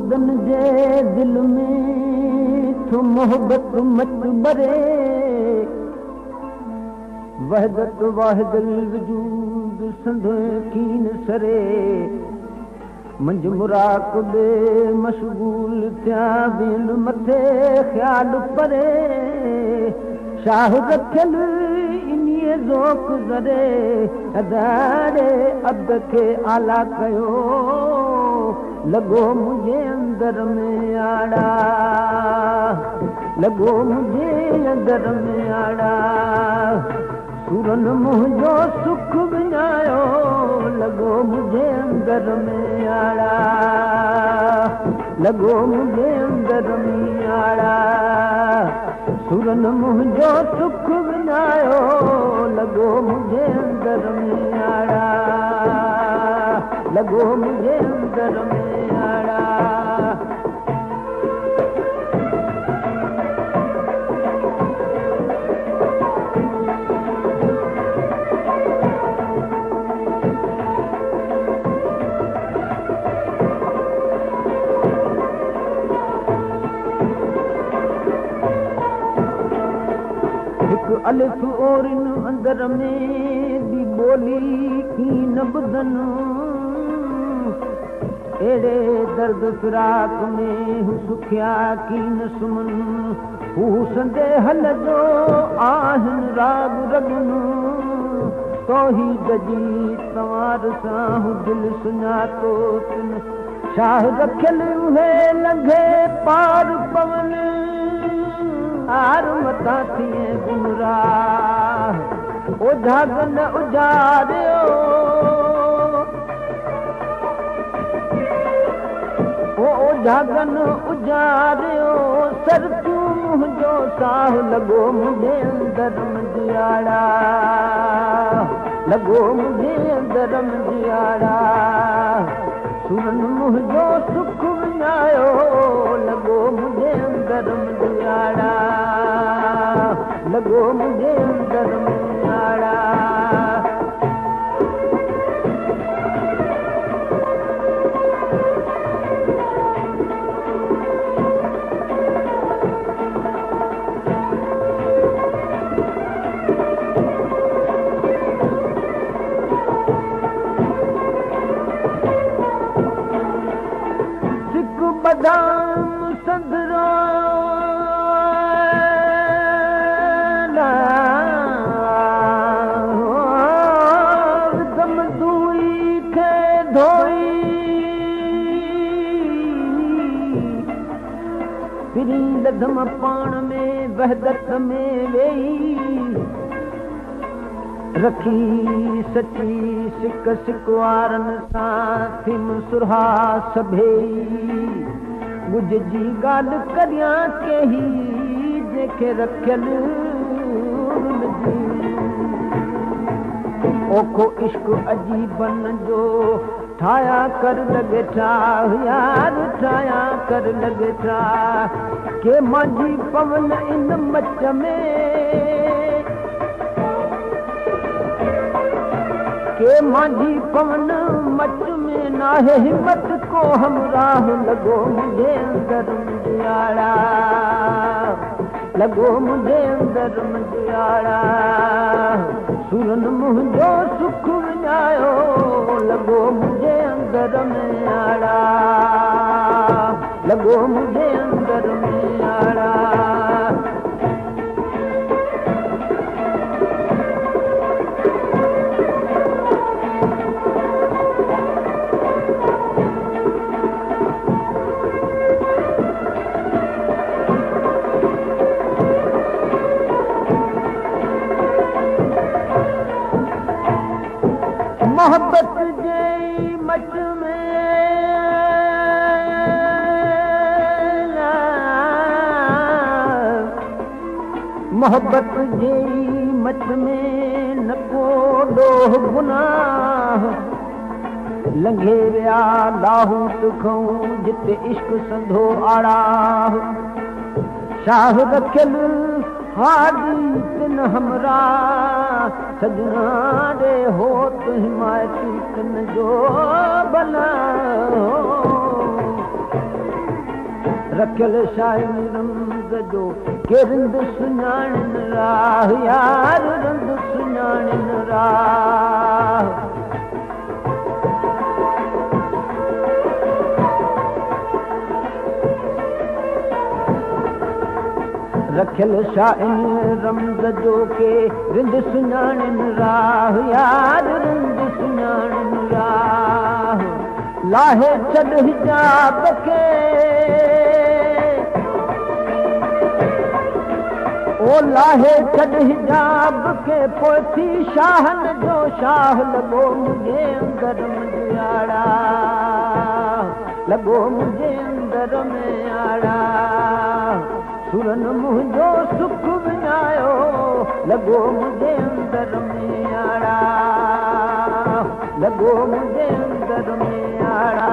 मुर्दन जे दिल में तो मोहब्बत मच बरे वहदत वाहिदुल वजूद संदो कीन सरे मंज मुराक़बे मशगूल थिया बिन मथे ख़्याल परे शाह रखियल इन्हीअ ज़ोक़ ज़रे अदारे अब्द खे आला कयो लॻो मुंहिंजे अंदर में आड़ा लॻो मुंहिंजे अंदर में आड़ा सुरन मुंहिंजो सुख विञायो लॻो मुंहिंजे अंदर में आड़ा लॻो मुंहिंजे अंदर में आड़ा सुरन मुंहिंजो सुख विञायो लॻो मुंहिंजे अंदर में आड़ा लॻो मुंहिंजे अंदर में आड़ा अलिफ और इन अंदर में दी बोली की न बुधन एड़े दर्द फिराक में हु सुखिया की न सुमन हु संदे हल जो आहन राग रगन तो ही गजी तवार सा हु दिल सुञातो तिन शाह रखियल उहे लंघे पार पवन आर मता थिए गुमराह उजागन उजारियो ओ उजागन उजारियो सर तूं मुंहिंजो साह लॻो मुंहिंजे अंदर मुंहिंजियाड़ा लॻो मुंहिंजे अंदर मुंहिंजियाड़ा सुरन मुंहिंजो सुख विञायो लॻो मुंहिंजे अंदर मुंहिंजियाड़ा लॻो मुंहिंजे अंदर मुंहिंजियाड़ा सिक बदाम संदरो लधम पाण में वहदत में वेही रखी सची सिक सिकवारन सां थिम सुरहा सभेई गुज जी ॻाल्हि करियां कही जंहिंखे रखियल ओखो इश्क अजीबन जो ठाया कर लॻे था यार ठाया कर लॻे था के माझी पवन इन मच में के माझी पवन मच में नाहे हिम्मत को हमराह लॻो मुंहिंजे अंदर मुंहिंजियाड़ा लॻो मुंहिंजे अंदर मुंहिंजियाड़ा सुरन मुंहिंजो सुख विञायो लॻो मुंहिंजे अंदर में आड़ा लॻो मुंहिंजे अंदर में आड़ा मोहब्बत जे मच में मोहब्बत जे मच में न को ॾोह गुनाह लंघे विया लाहूत खऊं जिते इश्क संधो आड़ा शाह रखियल हादी तिन हमरा सजना रे होत हिमायती तिन जो भला रखियल शाइनी रमज़ जो के रिंद सुञाणनि राह यार रिंद सुञाणनि राह रखियल शाइनी रमज़ जो के रिंद सुञाणनि राह यार रिंद सुञाणनि राह लाहे छॾ हिजाब खे ओ लाहे छॾ हिजाब खे पोइ थी शाहनि जो शाह लॻो मुंहिंजे अंदर में आड़ा लॻो मुंहिंजे अंदर में आड़ा सुरनि मुंहिंजो सुख विञायो लॻो मुंहिंजे अंदर में आड़ा लॻो मुंहिंजे अंदर में आड़ा